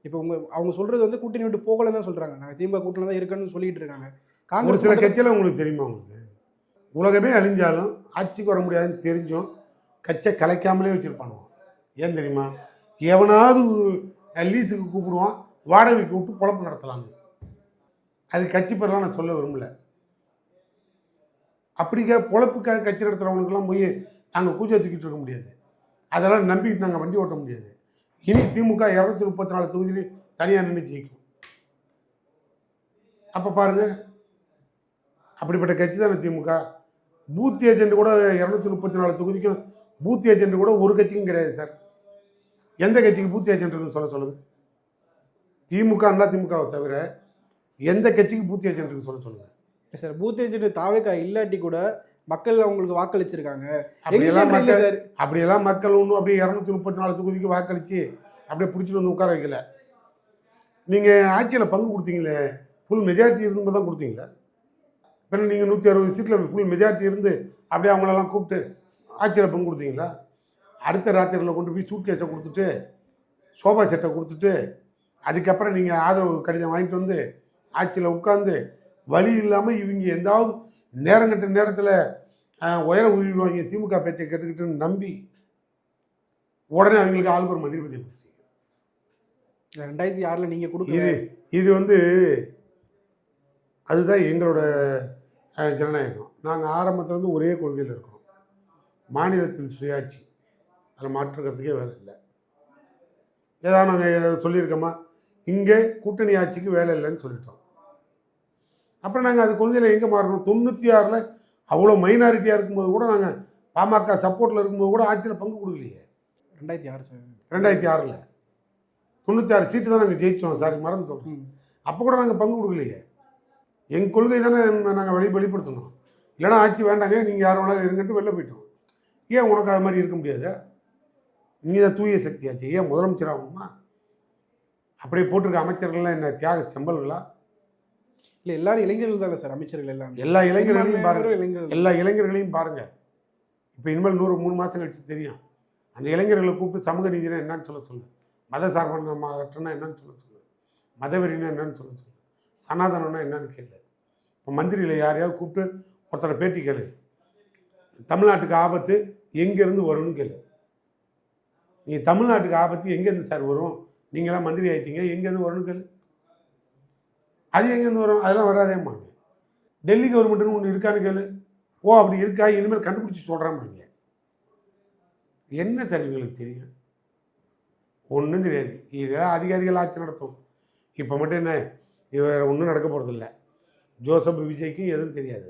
Speaker 2: இப்போ அவங்க சொல்கிறது வந்து கூட்டணி விட்டு போகலன்னு தான் சொல்கிறாங்க. நாங்கள் திமுக கூட்டணி தான் இருக்குன்னு சொல்லிட்டு இருக்காங்க.
Speaker 1: காங்கிரஸ் சில கட்சியில் உங்களுக்கு தெரியுமா? உங்களுக்கு உலகமே அழிஞ்சாலும் ஆட்சிக்கு வர முடியாதுன்னு தெரிஞ்சும் கட்சியை கலைக்காமலே வச்சுருப்பானுவோம். ஏன் தெரியுமா? எவனாவது லீஸுக்கு கூப்பிடுவான், வாடகைக்கு கூப்பிட்டு பொழப்பு நடத்தலான்னு. அது கட்சி பேரெலாம் நான் சொல்ல விரும்பலை. அப்படிக்கா பொழப்புக்காக கட்சி நடத்துகிறவனுக்கெல்லாம் போய் நாங்கள் கூச்சை தூக்கிட்டு இருக்க முடியாது. அதெல்லாம் நம்பிக்கிட்டு நாங்கள் வண்டி ஓட்ட முடியாது. இனி திமுக 234 தொகுதியிலையும் தனியாக நின்று ஜெயிக்கும். அப்போ பாருங்கள், அப்படிப்பட்ட கட்சி தானே திமுக. பூத் ஏஜென்ட் கூட 234 தொகுதிக்கும் பூத் ஏஜென்ட் கூட ஒரு கட்சிக்கும் கிடையாது சார். எந்த கட்சிக்கு பூத் ஏஜென்ட் இருக்குன்னு சொல்லுங்கள். திமுக அண்ணா திமுகவை தவிர எந்த கட்சிக்கு பூத் ஏஜென்ட் இருக்கு சொல்லுங்கள்.
Speaker 2: சார் பூத் ஏஜென்ட் தாவேக்கா இல்லாட்டி கூட மக்கள் அவங்களுக்கு வாக்களிச்சிருக்காங்க.
Speaker 1: அப்படியெல்லாம்
Speaker 2: எங்க
Speaker 1: மக்கள்
Speaker 2: சார்
Speaker 1: அப்படியெல்லாம் மக்கள் ஒன்றும் அப்படியே 234 தொகுதிக்கு வாக்களித்து அப்படியே பிடிச்சிட்டு வந்து உட்கார வைக்கல. நீங்கள் ஆட்சியில் பங்கு கொடுத்தீங்களே, ஃபுல் மெஜாரிட்டி இருக்கும்போது தான் கொடுத்தீங்களா? இப்போ நீங்கள் 160 சீட்டில் ஃபுல் மெஜாரிட்டி இருந்து அப்படியே அவங்களெல்லாம் கூப்பிட்டு ஆட்சியில் பங்கு கொடுத்தீங்களா? அடுத்த ராத்திரியில் கொண்டு போய் சூட் கேஸை கொடுத்துட்டு சோபா செட்டை கொடுத்துட்டு அதுக்கப்புறம் நீங்கள் ஆதரவு கடிதம் வாங்கிட்டு வந்து ஆட்சியில் உட்காந்து வழி இல்லாமல் இவங்க எந்தாவது நேரங்கட்ட நேரத்தில் உயர உருவிடுவாங்க திமுக பேச்சை கேட்டுக்கிட்டுன்னு நம்பி உடனே அவங்களுக்கு ஆளுக்கு ஒரு மந்திரி பதவி கொடுத்தீங்க.
Speaker 2: 2006 நீங்கள் கொடுக்குறது
Speaker 1: இது வந்து அதுதான் எங்களோட ஜனநாயகம். நாங்கள் ஆரம்பத்துலேருந்து ஒரே கொள்கையில் இருக்கோம், மாநிலத்தில் சுயாட்சி. அதில் மாற்றுக்கிறதுக்கே வேலை இல்லை. ஏதாவது நாங்கள் சொல்லியிருக்கோமா? இங்கே கூட்டணி ஆட்சிக்கு வேலை இல்லைன்னு சொல்லிட்டோம். அப்புறம் நாங்கள் அது கொள்கையில் எங்கே மாறணும்? 96 அவ்வளோ மைனாரிட்டியாக இருக்கும்போது கூட நாங்கள் பாமக சப்போர்ட்டில் இருக்கும்போது கூட ஆட்சியில் பங்கு கொடுக்கலையே.
Speaker 2: 2006 சார்.
Speaker 1: 2006 96 சீட்டு தான் நாங்கள் ஜெயித்தோம். சாரி மறந்து சொல்கிறோம். அப்போ கூட நாங்கள் பங்கு கொடுக்கலையே. எங்கள் கொள்கை தானே நாங்கள் வெளிப்படுத்தணும். இல்லைனா ஆட்சி வேண்டாங்க, நீங்கள் யார் வேணாலும் இருந்துட்டு வெளில போயிட்டோம். ஏன் உனக்கு அது மாதிரி இருக்க முடியாது? நீ தான் தூய சக்தி ஆச்சு, ஏன் முதலமைச்சர் ஆகணுமா? அப்படியே போட்டிருக்க அமைச்சர்கள்லாம் என்ன தியாக செம்பல்களா?
Speaker 2: இல்லை எல்லாரும் இளைஞர்கள் தானே சார் அமைச்சர்கள் எல்லாம்.
Speaker 1: எல்லா இளைஞர்களையும் பாருங்கள்,
Speaker 2: இளைஞர்கள்
Speaker 1: எல்லா இளைஞர்களையும் பாருங்கள். இப்போ இனிமேல் 3 மாதம் கழிச்சு தெரியும். அந்த இளைஞர்களை கூப்பிட்டு சமூக நீதினா என்னன்னு சொல்லு, மத சார்பான மாற்றம்னா என்னன்னு சொல்லு, மதவெறினா என்னன்னு சொல்லு, சனாதனம்னா என்னன்னு கேளு. இப்போ மந்திரியில் யாரையாவது கூப்பிட்டு ஒருத்தரை பேட்டி கேளு, தமிழ்நாட்டுக்கு ஆபத்து எங்கேருந்து வரும்னு கேளு. நீ தமிழ்நாட்டுக்கு ஆபத்து எங்கேருந்து சார் வரும், நீங்களாம் மந்திரி ஆகிட்டீங்க, எங்கேருந்து வரும்னு கேளு. அது எங்கேருந்து வரும்? அதெல்லாம் வராதேம்மாங்க. டெல்லி கவர்மெண்ட்டுன்னு ஒன்று இருக்கான்னு கேளு. ஓ அப்படி இருக்கா, இனிமேல் கண்டுபிடிச்சி சொல்கிறாம்மாங்க. என்ன சார் இவங்களுக்கு தெரியும்? ஒன்றும் தெரியாது. இதெல்லாம் அதிகாரிகள் ஆட்சி நடத்தும். இப்போ மட்டும் என்ன, வேறு ஒன்றும் நடக்க போகிறதில்ல. ஜோசப் விஜய்க்கும் எதுவும் தெரியாது.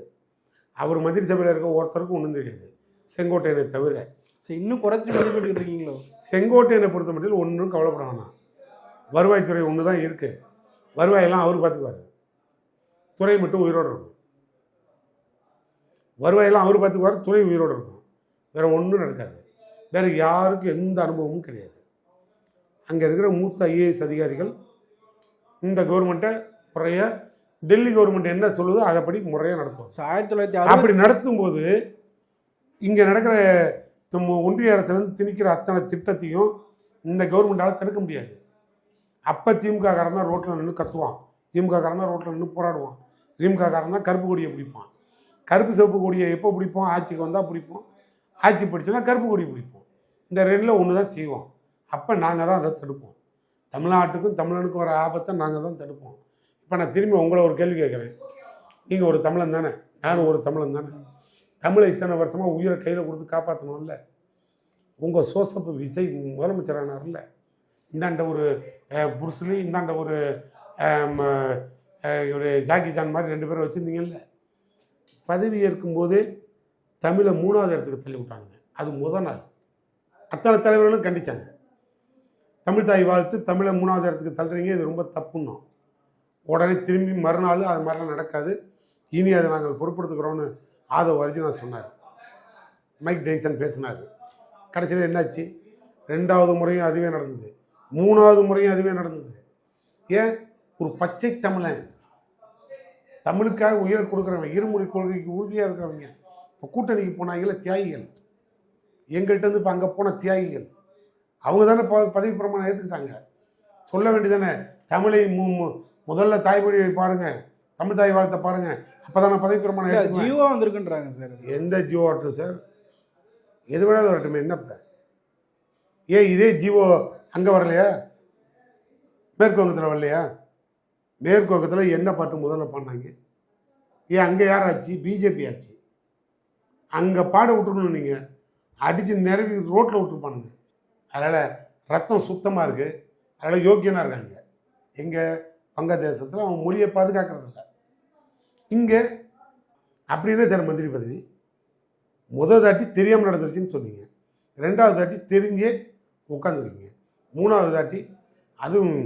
Speaker 1: அவர் மந்திரி சபையில் இருக்க ஒருத்தருக்கும் ஒன்றும் தெரியாது, செங்கோட்டையனை தவிர.
Speaker 2: சரி, இன்னும் குறைச்சி மதிப்பிட்டு இருக்கீங்களோ?
Speaker 1: செங்கோட்டையனை பொறுத்த மட்டும் ஒன்றும் கவலைப்பட வேணாம். வருவாய்த்துறை ஒன்று தான் இருக்குது. வருவாயெல்லாம் அவர் பார்த்துக்குவார். துறை மட்டும் உயிரோடு இருக்கும். வருவாயெல்லாம் அவர் பார்த்துக்குவார், துறை உயிரோடு இருக்கும். வேறு ஒன்றும் நடக்காது. வேறு யாருக்கும் எந்த அனுபவமும் கிடையாது. அங்கே இருக்கிற மூத்த ஐஏஎஸ் அதிகாரிகள் இந்த கவர்மெண்ட்டை முறையாக, டெல்லி கவர்மெண்ட் என்ன சொல்லுதோ அதைப்படி முறையாக நடத்துவோம்.
Speaker 2: 1960
Speaker 1: அப்படி நடத்தும்போது இங்கே நடக்கிற ஒன்றிய அரசுலேருந்து திணிக்கிற அத்தனை திட்டத்தையும் இந்த கவர்மெண்டால் தடுக்க முடியாது. அப்போ திமுக காரன் தான் ரோட்டில் நின்று கத்துவான், திமுக காரன் தான் ரோட்டில் நின்று போராடுவான், திமுக காரன் தான் கருப்பு கொடியை பிடிப்பான். கருப்பு சிவப்பு கொடியை எப்போ பிடிப்போம்? ஆட்சிக்கு வந்தால் பிடிப்போம். ஆட்சி பிடிச்சோன்னா கருப்பு கொடி பிடிப்போம். இந்த ரெண்டில் ஒன்று தான் செய்வோம். அப்போ நாங்கள் தான் அதை தடுப்போம். தமிழ்நாட்டுக்கும் தமிழனுக்கும் வர ஆபத்தை நாங்கள் தான் தடுப்போம். இப்போ நான் திரும்பி உங்களை ஒரு கேள்வி கேட்குறேன். நீங்கள் ஒரு தமிழன் தானே, நானும் ஒரு தமிழன் தானே. தமிழை இத்தனை வருஷமாக உயிரை கையில் கொடுத்து காப்பாற்றணும்ல. உங்கள் சோசப் விஜய் முதலமைச்சரானார்ல, இந்தாண்ட ஒரு புருஸ்லி, இந்தாண்ட ஒரு ஜாக்கி ஜான் மாதிரி 2 பேரை வச்சுருந்தீங்கல்ல. பதவி ஏற்கும்போது தமிழை 3வது இடத்துக்கு தள்ளி விட்டானுங்க. அது முதல் நாள் அத்தனை தலைவர்களும் கண்டித்தாங்க. தமிழ் தாய் வாழ்த்து, தமிழை 3வது இடத்துக்கு தள்ளுறீங்க, இது ரொம்ப தப்புன்னோம். உடனே திரும்பி மறுநாள் அது மாதிரிலாம் நடக்காது, இனி அதை நாங்கள் பொறுப்படுத்துக்கிறோன்னு ஆதவ் அர்ஜுனா சொன்னார். மைக் டைசன் பேசினார். கடைசியில் என்னாச்சு? 2வது முறையும் அதுவே நடந்தது, 3வது முறையும் அதுவே நடந்தது. ஏன்? ஒரு பச்சை தமிழன், தமிழுக்காக உயிரை கொடுக்குறவங்க, இருமொழி கொள்கைக்கு உறுதியாக இருக்கிறவங்க இப்போ கூட்டணிக்கு போனாங்களே தியாகிகள். எங்கள்கிட்ட வந்து இப்போ அங்கே போன தியாகிகள் அவங்க தானே பதவி பிரமாணம் ஏற்றுக்கிட்டாங்க. சொல்ல வேண்டியதானே, தமிழை முதல்ல தாய்மொழியை பாருங்க, தமிழ் தாய் வாழ்த்தை பாருங்க, அப்போ தானே பதவி பிரமாணம்
Speaker 2: ஜீவோ வந்திருக்குன்றாங்க சார்.
Speaker 1: எந்த ஜீவோ வரட்டும் சார், எது வேணாலும் வரட்டுமே, என்னப்ப ஏன் இதே ஜீவோ அங்கே வரலையா? மேற்கு வங்கத்தில் வரலையா? மேற்கு வங்கத்தில் என்ன பாட்டு முதல்ல பாடினாங்க? ஏன் அங்கே யார் ஆச்சு? பிஜேபி ஆச்சு. அங்கே பாட விட்டுருக்கணும், நீங்கள் அடித்து நிரவி ரோட்டில் விட்டுருப்பானுங்க. அதனால் ரத்தம் சுத்தமாக இருக்குது, அதனால் யோக்கியனாக இருக்காங்க. எங்கே? வங்கதேசத்தில் அவன் மொழியை பாதுகாக்கிறதில்ல. இங்கே அப்படின்னா சார் மந்திரி பதவி முதல் தாட்டி தெரியாமல் நடந்துருச்சுன்னு சொன்னீங்க, 2வது தாட்டி தெரிஞ்சே உட்காந்துருக்கீங்க, 3வது தாட்டி அதுவும்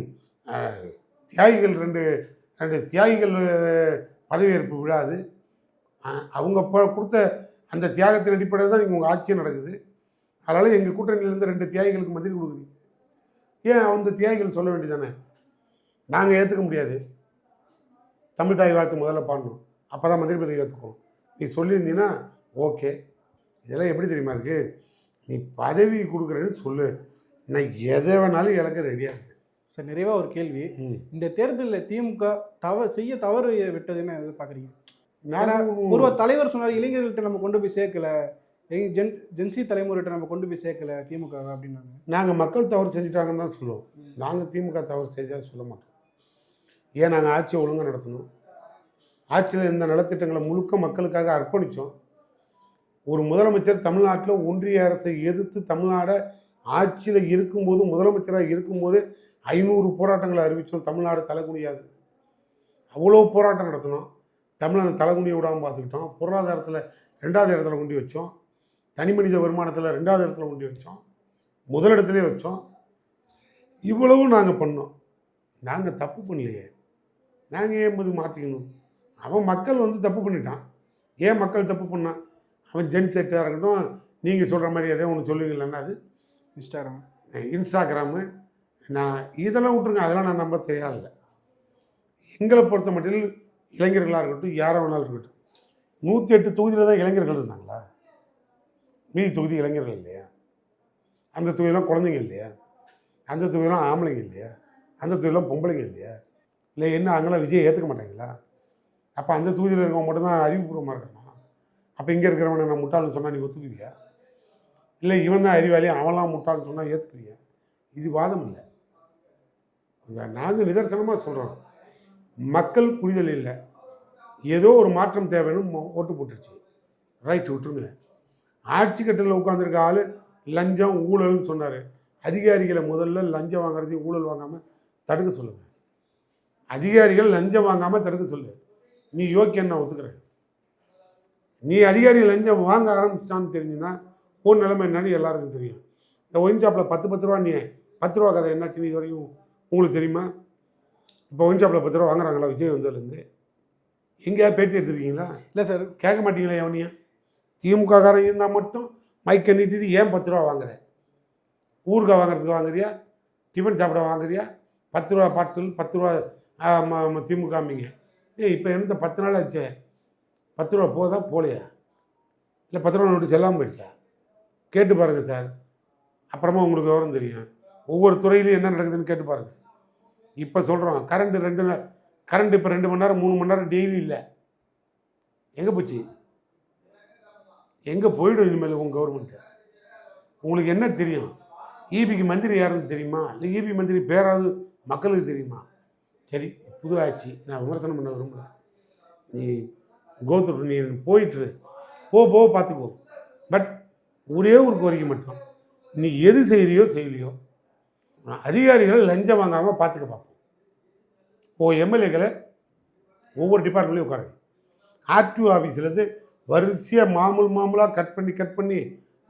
Speaker 1: தியாகிகள் ரெண்டு தியாகிகள் பதவியேற்பு விழாது. அவங்க கொடுத்த அந்த தியாகத்தின் அடிப்படையில் தான் உங்கள் ஆட்சியே நடக்குது. அதனால் எங்கள் கூட்டணியிலேருந்து 2 தியாகிகளுக்கு மந்திரி கொடுக்குறீங்க. ஏன் அந்த தியாகிகள் சொல்ல வேண்டியதானே? நாங்கள் ஏற்றுக்க முடியாது, தமிழ் தாய் வாழ்த்து முதல்ல பாடணும், அப்போ தான் மந்திரி பதவி ஏற்றுக்கணும். நீ சொல்லியிருந்தீங்கன்னா ஓகே. இதெல்லாம் எப்படி தெரியுமா இருக்குது? நீ பதவி கொடுக்குறேன்னு சொல்லு, நான் எதை வேணாலும் இழக்க ரெடியாக இருக்கேன்.
Speaker 2: சார், நிறைவாக ஒரு கேள்வி. இந்த தேர்தலில் திமுக செய்ய தவறு விட்டதுன்னு எதிர்பார்க்குறீங்க? ஒரு தலைவர் சொன்னார், இளைஞர்கள்ட்ட நம்ம கொண்டு போய் சேர்க்கல, ஜென்சி தலைமுறைகிட்ட நம்ம கொண்டு போய் சேர்க்கல திமுக அப்படின்னாங்க. நாங்கள் மக்கள் தவறு செஞ்சுட்டாங்கன்னு தான் சொல்லுவோம். நாங்கள் திமுக தவறு செஞ்சால் சொல்ல மாட்டோம். ஏன் நாங்கள் ஆட்சியை ஒழுங்காக நடத்தணும். ஆட்சியில் இந்த நலத்திட்டங்களை முழுக்க மக்களுக்காக அர்ப்பணித்தோம். ஒரு முதலமைச்சர் தமிழ்நாட்டில் ஒன்றிய அரசை எதிர்த்து தமிழ்நாடை ஆட்சியில் இருக்கும்போது, முதலமைச்சராக இருக்கும்போது 500 போராட்டங்களை அறிவித்தோம். தமிழ்நாடு தலைகுனியாது, அவ்வளோ போராட்டம் நடத்தினோம். தமிழ்நாடு தலைகுனியை விடாமல் பார்த்துக்கிட்டோம். பொருளாதாரத்தில் 2வது இடத்துல கொண்டு வச்சோம். தனி மனித வருமானத்தில் 2வது இடத்துல கொண்டு வச்சோம். முதலிடத்துலேயே வச்சோம். இவ்வளவும் நாங்கள் பண்ணோம். நாங்கள் தப்பு பண்ணலையே, நாங்கள் ஏன் மாற்றிக்கணும்? அவன் மக்கள் தப்பு பண்ணிட்டான். ஏன் மக்கள் தப்பு பண்ணான்? அவன் ஜென் செட்டாக இருக்கட்டும், நீங்கள் சொல்கிற மாதிரி எதோ ஒன்று சொல்லுவீங்களா? அது இன்ஸ்டாகிராமு நான் இதெல்லாம் விட்டுருங்க, அதெல்லாம் நான் நம்ப தெரியாதில்ல. எங்களை பொறுத்த மட்டில் இளைஞர்களாக இருக்கட்டும், யாராக வேணாலும் இருக்கட்டும், 108 தொகுதியில் தான் இளைஞர்கள் இருந்தாங்களா? மீதி தொகுதி இளைஞர்கள் இல்லையா? அந்த தொகுதியெலாம் குழந்தைங்க இல்லையா? அந்த தொகுதியெலாம் ஆம்பளைங்க இல்லையா? அந்த தொகுதியெலாம் பொம்பளைங்க இல்லையா? இல்லை என்ன அங்கெல்லாம் விஜய் ஏற்றுக்க மாட்டாங்களா? அப்போ அந்த தொகுதியில் இருக்கவங்க மட்டும்தான் அறிவுபூர்வமாக இருக்கணும். அப்போ இங்கே இருக்கிறவனை நான் முட்டாள்னு சொன்னால் நீ ஒத்துக்குவியா? இல்லை இவன் தான் அறிவாளி, அவன்லாம் முட்டாள்னு சொன்னால் ஏற்றுக்குவியா? இது வாதம் இல்லை. நாங்கள் நிதர்சனமாக சொல்கிறோம், மக்கள் புரிதல் இல்லை, ஏதோ ஒரு மாற்றம் தேவைன்னு ஓட்டு போட்டுருச்சு. ரைட்டு, விட்டுருங்க. ஆட்சி கட்டில் உட்காந்துருக்க ஆள் லஞ்சம் ஊழல்னு சொன்னார். அதிகாரிகளை முதல்ல லஞ்சம் வாங்குறதையும் ஊழல் வாங்காமல் தடுக்க சொல்லுங்கள். அதிகாரிகள் லஞ்சம் வாங்காமல் தடுக்க சொல்லு. நீ யோக்கியன்னு நான் ஒத்துக்கிறேன். நீ அதிகாரிகள் லஞ்சம் வாங்க ஆரம்பிச்சிட்டான்னு தெரிஞ்சுன்னா உன் நிலைமை என்னன்னு எல்லாருக்கும் தெரியும். இந்த ஒயின் ஷாப்பில் 10 ரூபா, நீ 10 ரூபா கதை என்னாச்சுன்னு இது வரைக்கும் உங்களுக்கு தெரியுமா? இப்போ ஒயின் ஷாப்பில் 10 ரூபா வாங்குறாங்களா விஜய் வந்ததுலேருந்து? எங்கேயாவது பேட்டி எடுத்துருக்கீங்களா? இல்லை சார். கேட்க மாட்டீங்களா? எவனையா திமுக காரங்க இருந்தால் மட்டும் மைக்கை நீட்டிட்டு ஏன் 10 ரூபா வாங்குற? ஊறுகாய் வாங்குறதுக்கு வாங்குறியா? டிஃபன் சாப்பிட வாங்குறியா? 10 ரூபா பாட்டில் 10 ரூபா திமுக காமிங்க. இப்போ எனக்கு 10 நாள் ஆச்சு, 10 ரூபா போதா போலையா? இல்லை 10 ரூபா நோட்டு செல்லாமல் போயிடுச்சா? கேட்டு பாருங்கள் சார், அப்புறமா உங்களுக்கு விவரம் தெரியும். ஒவ்வொரு துறையிலையும் என்ன நடக்குதுன்னு கேட்டு பாருங்கள். இப்போ சொல்கிறோம் கரண்ட் இப்போ 2 மணி நேரம் 3 மணி நேரம் டெய்லி இல்லை. எங்கே போச்சு? எங்கே போயிடும் இனிமேல் உங்கள் கவர்மெண்ட்டு? உங்களுக்கு என்ன தெரியும்? ஈபிக்கு மந்திரி யாருன்னு தெரியுமா? இல்லை ஈபி மந்திரி பேராவது மக்களுக்கு தெரியுமா? சரி, புது ஆட்சி, நான் விமர்சனம் பண்ண விரும்பல. நீ கோத்துரு, நீ போயிட்டு போ பார்த்துக்கோ. பட் ஒரே ஒரு கோரிக்கை மட்டும், நீ எது செய்யலையோ அதிகாரிகளை லஞ்சம் வாங்காமல் பார்த்துக்க பார்ப்போம். எம்எல்ஏக்களை ஒவ்வொரு டிபார்ட்மெண்ட்லையும் உட்காருங்க. ஆர்டிஓ ஆஃபீஸ்லேருந்து வரிசையாக மாமூலாக கட் பண்ணி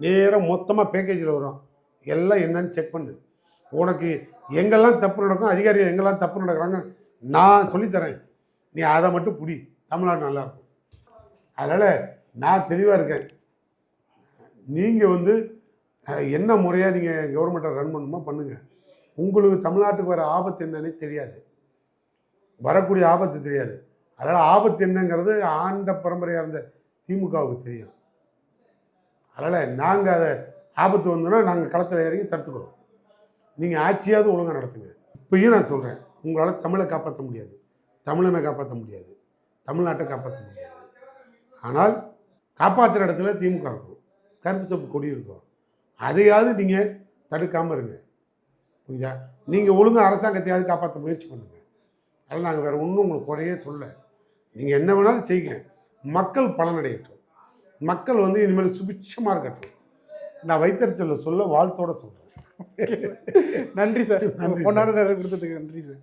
Speaker 2: நேராக மொத்தமாக பேக்கேஜில் வரும். எல்லாம் என்னன்னு செக் பண்ணு. உனக்கு எங்கெல்லாம் தப்பு நடக்கும், அதிகாரிகள் எங்கெல்லாம் தப்பு நடக்கிறாங்க நான் சொல்லித்தரேன். நீ அதை மட்டும் புடி, தமிழ்நாடு நல்லாயிருக்கும். அதனால் நான் தெளிவாக இருக்கேன். நீங்கள் என்ன முறையாக நீங்கள் கவர்மெண்ட்டை ரன் பண்ணணுமோ பண்ணுங்கள். உங்களுக்கு தமிழ்நாட்டுக்கு வர ஆபத்து என்னன்னே தெரியாது, வரக்கூடிய ஆபத்து தெரியாது. அதனால் ஆபத்து என்னங்கிறது ஆண்ட பரம்பரையாக இருந்த திமுகவுக்கு தெரியும். அதனால் நாங்கள் அதை ஆபத்து வந்தோன்னா நாங்கள் களத்தில் இறங்கி தடுத்துக்கிறோம். நீங்கள் ஆட்சியாவது ஒழுங்காக நடத்துங்க. இப்பயும் நான் சொல்கிறேன், உங்களால் தமிழை காப்பாற்ற முடியாது, தமிழனை காப்பாற்ற முடியாது, தமிழ்நாட்டை காப்பாற்ற முடியாது. ஆனால் காப்பாற்றுற இடத்துல திமுக இருக்கும், கருப்பு சப்பு கொடி இருக்கும். அதையாவது நீங்கள் தடுக்காமல் இருங்க. புரியுதா? நீங்கள் ஒழுங்காக அரசாங்கத்தையாவது காப்பாற்ற முயற்சி பண்ணுங்கள். அதனால் நாங்கள் வேறு ஒன்றும் உங்களுக்கு குறையே சொல்ல. நீங்கள் என்ன வேணாலும் செய்யுங்க, மக்கள் பலனடையட்டும். மக்கள் இனிமேல் சுபிட்சமாக இருக்கட்டும். நான் வைத்தறிச்சலில் சொல்ல வாழ்த்தோடு சொல்கிறேன். நன்றி சார். நன்றி. கொடுத்ததுக்கு நன்றி சார்.